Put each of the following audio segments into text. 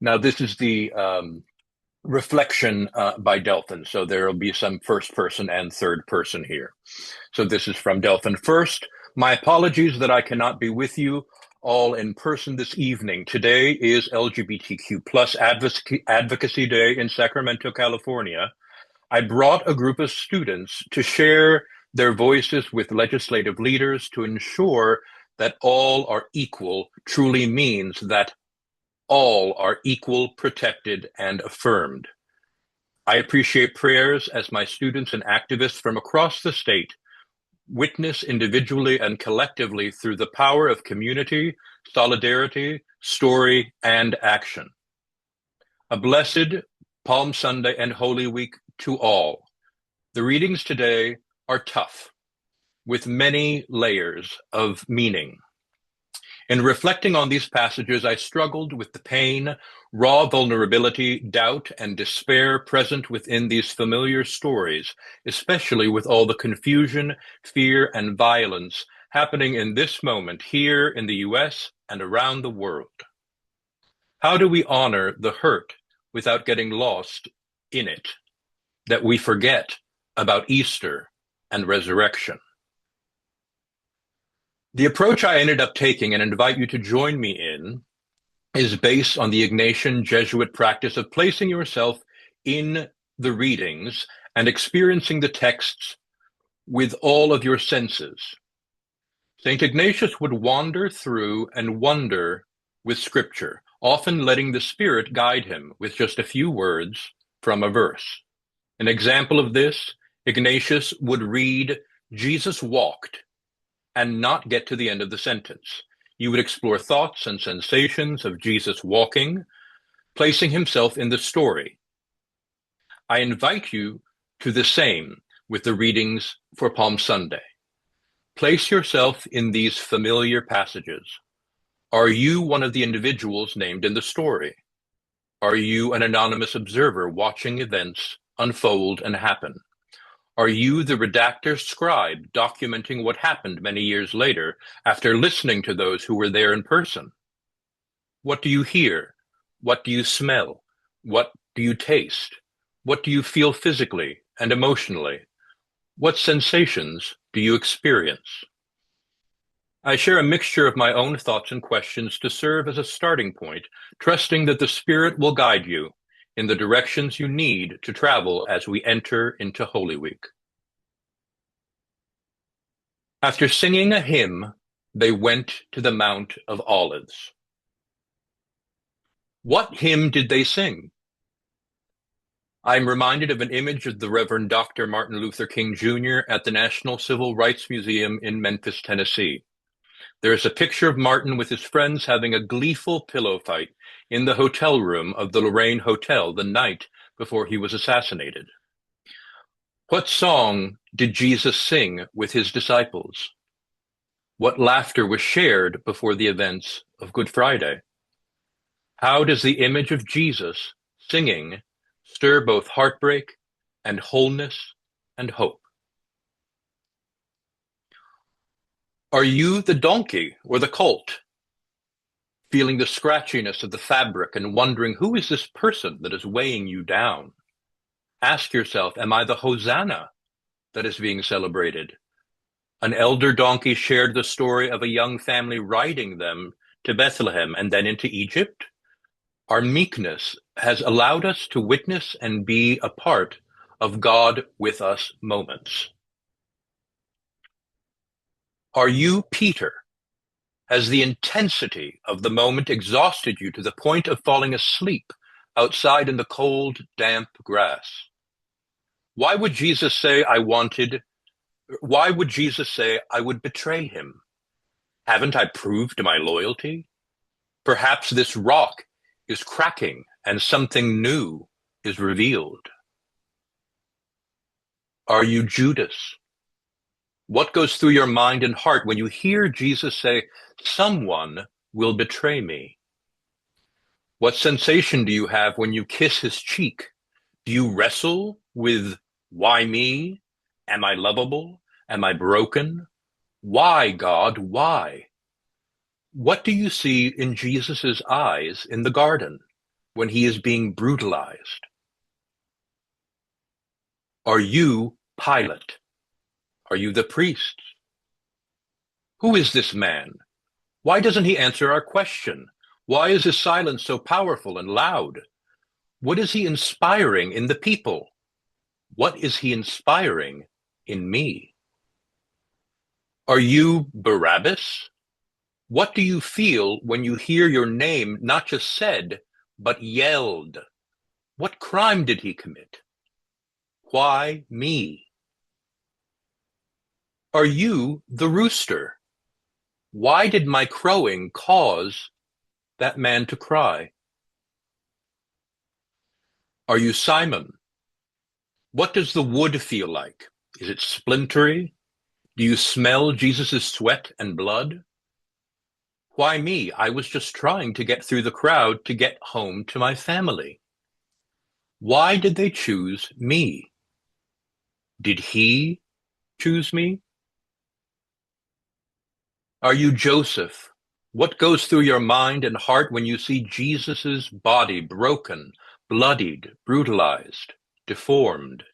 Now, this is the reflection by Delphin. So there will be some first person and third person here. So this is from Delphin. First, my apologies that I cannot be with you all in person this evening. Today is LGBTQ plus Advocacy Day in Sacramento, California. I brought a group of students to share their voices with legislative leaders to ensure that all are equal truly means that all are equal, protected, and affirmed. I appreciate prayers as my students and activists from across the state witness individually and collectively through the power of community, solidarity, story, and action. A blessed Palm Sunday and Holy Week to all. The readings today are tough, with many layers of meaning. In reflecting on these passages, I struggled with the pain, raw vulnerability, doubt, and despair present within these familiar stories, especially with all the confusion, fear, and violence happening in this moment here in the US and around the world. How do we honor the hurt without getting lost in it, that we forget about Easter and resurrection? The approach I ended up taking and invite you to join me in is based on the Ignatian Jesuit practice of placing yourself in the readings and experiencing the texts with all of your senses. St. Ignatius would wander through and wonder with Scripture, often letting the Spirit guide him with just a few words from a verse. An example of this, Ignatius would read, "Jesus walked," and not get to the end of the sentence. You would explore thoughts and sensations of Jesus walking, placing himself in the story. I invite you to the same with the readings for Palm Sunday. Place yourself in these familiar passages. Are you one of the individuals named in the story? Are you an anonymous observer watching events unfold and happen? Are you the redactor scribe documenting what happened many years later after listening to those who were there in person? What do you hear? What do you smell? What do you taste? What do you feel physically and emotionally? What sensations do you experience? I share a mixture of my own thoughts and questions to serve as a starting point, trusting that the Spirit will guide you in the directions you need to travel as we enter into Holy Week. After singing a hymn, they went to the Mount of Olives. What hymn did they sing? I'm reminded of an image of the Reverend Dr. Martin Luther King Jr. at the National Civil Rights Museum in Memphis, Tennessee. There is a picture of Martin with his friends having a gleeful pillow fight in the hotel room of the Lorraine Hotel the night before he was assassinated. What song did Jesus sing with his disciples? What laughter was shared before the events of Good Friday? How does the image of Jesus singing stir both heartbreak and wholeness and hope? Are you the donkey or the colt, feeling the scratchiness of the fabric and wondering, who is this person that is weighing you down? Ask yourself, am I the Hosanna that is being celebrated? An elder donkey shared the story of a young family riding them to Bethlehem and then into Egypt. Our meekness has allowed us to witness and be a part of God with us moments. Are you Peter? Has the intensity of the moment exhausted you to the point of falling asleep outside in the cold, damp grass? Why would Jesus say I would betray him? Haven't I proved my loyalty? Perhaps this rock is cracking and something new is revealed. Are you Judas? What goes through your mind and heart when you hear Jesus say, someone will betray me? What sensation do you have when you kiss his cheek? Do you wrestle with, why me? Am I lovable? Am I broken? Why, God, why? What do you see in Jesus's eyes in the garden? when he is being brutalized? Are you Pilate? Are you the priest? Who is this man? Why doesn't he answer our question? Why is his silence so powerful and loud? What is he inspiring in the people? What is he inspiring in me? Are you Barabbas? What do you feel when you hear your name not just said, but yelled? What crime did he commit? Why me? Are you the rooster? Why did my crowing cause that man to cry? Are you Simon? What does the wood feel like? Is it splintery? Do you smell Jesus' sweat and blood? Why me? I was just trying to get through the crowd to get home to my family. Why did they choose me? Did he choose me? Are you Joseph? What goes through your mind and heart when you see Jesus' body broken, bloodied, brutalized, deformed?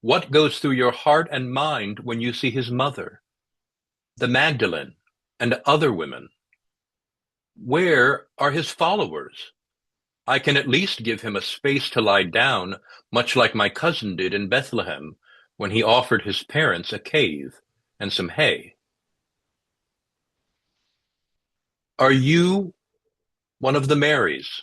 What goes through your heart and mind when you see his mother, the Magdalene, and other women? Where are his followers? I can at least give him a space to lie down, much like my cousin did in Bethlehem when he offered his parents a cave and some hay. Are you one of the Marys?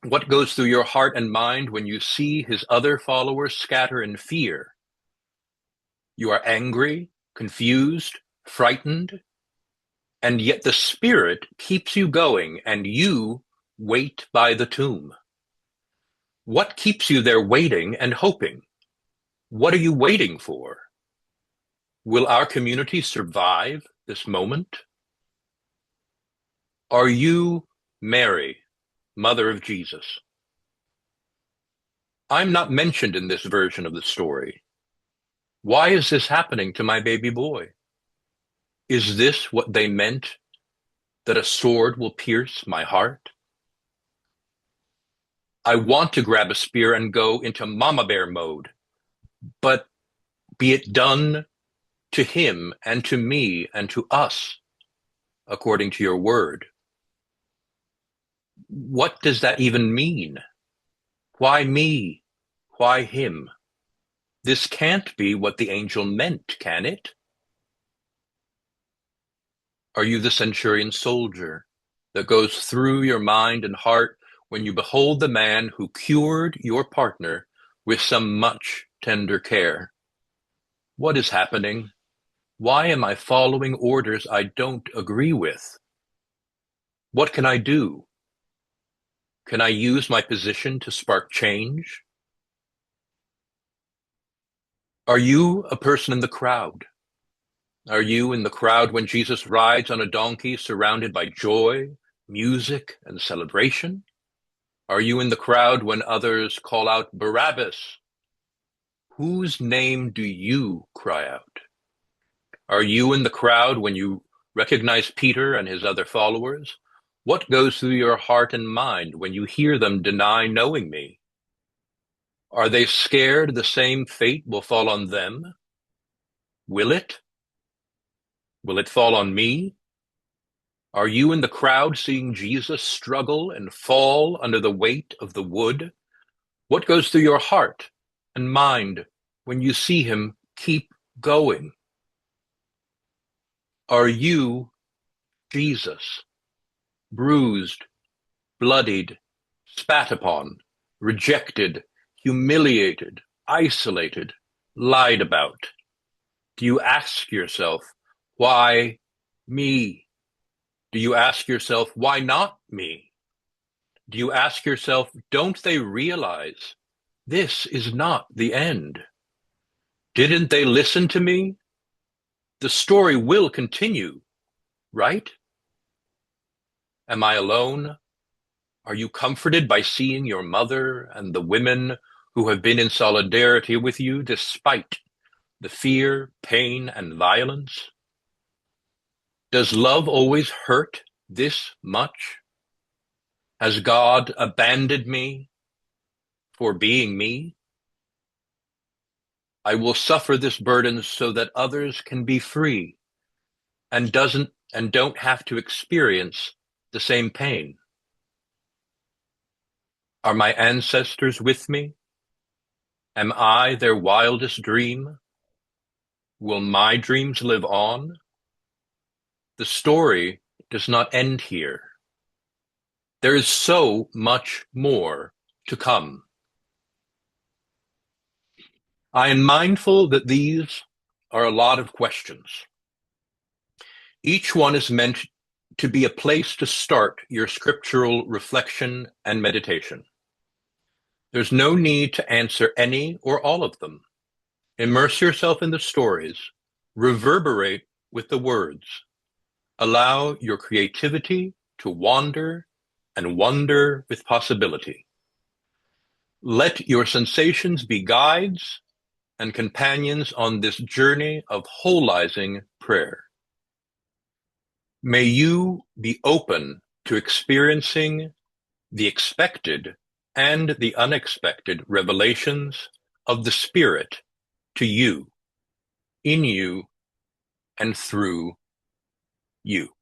What goes through your heart and mind when you see his other followers scatter in fear? You are angry, confused, frightened, and yet the Spirit keeps you going and you wait by the tomb. What keeps you there waiting and hoping? What are you waiting for? Will our community survive this moment? Are you Mary, Mother of Jesus? I'm not mentioned in this version of the story. Why is this happening to my baby boy? Is this what they meant, that a sword will pierce my heart? I want to grab a spear and go into mama bear mode, but be it done to him and to me and to us, according to your word. What does that even mean? Why me? Why him? This can't be what the angel meant, can it? Are you the centurion soldier that goes through your mind and heart when you behold the man who cured your partner with some much tender care? What is happening? Why am I following orders I don't agree with? What can I do? Can I use my position to spark change? Are you a person in the crowd? Are you in the crowd when Jesus rides on a donkey surrounded by joy, music, and celebration? Are you in the crowd when others call out Barabbas? Whose name do you cry out? Are you in the crowd when you recognize Peter and his other followers? What goes through your heart and mind when you hear them deny knowing me? Are they scared the same fate will fall on them? Will it? Will it fall on me? Are you in the crowd seeing Jesus struggle and fall under the weight of the wood? What goes through your heart and mind when you see him keep going? Are you Jesus, bruised, bloodied, spat upon, rejected, humiliated, isolated, lied about? Do you ask yourself, why me? Do you ask yourself, why not me? Do you ask yourself, don't they realize this is not the end? Didn't they listen to me? The story will continue, right? Am I alone? Are you comforted by seeing your mother and the women who have been in solidarity with you despite the fear, pain, and violence? Does love always hurt this much? Has God abandoned me for being me? I will suffer this burden so that others can be free and don't have to experience the same pain. Are my ancestors with me? Am I their wildest dream? Will my dreams live on? The story does not end here. There is so much more to come. I am mindful that these are a lot of questions. Each one is meant to be a place to start your scriptural reflection and meditation. There's no need to answer any or all of them. Immerse yourself in the stories, reverberate with the words. Allow your creativity to wander and wonder with possibility. Let your sensations be guides and companions on this journey of holizing prayer. May you be open to experiencing the expected and the unexpected revelations of the Spirit to you, in you, and through you.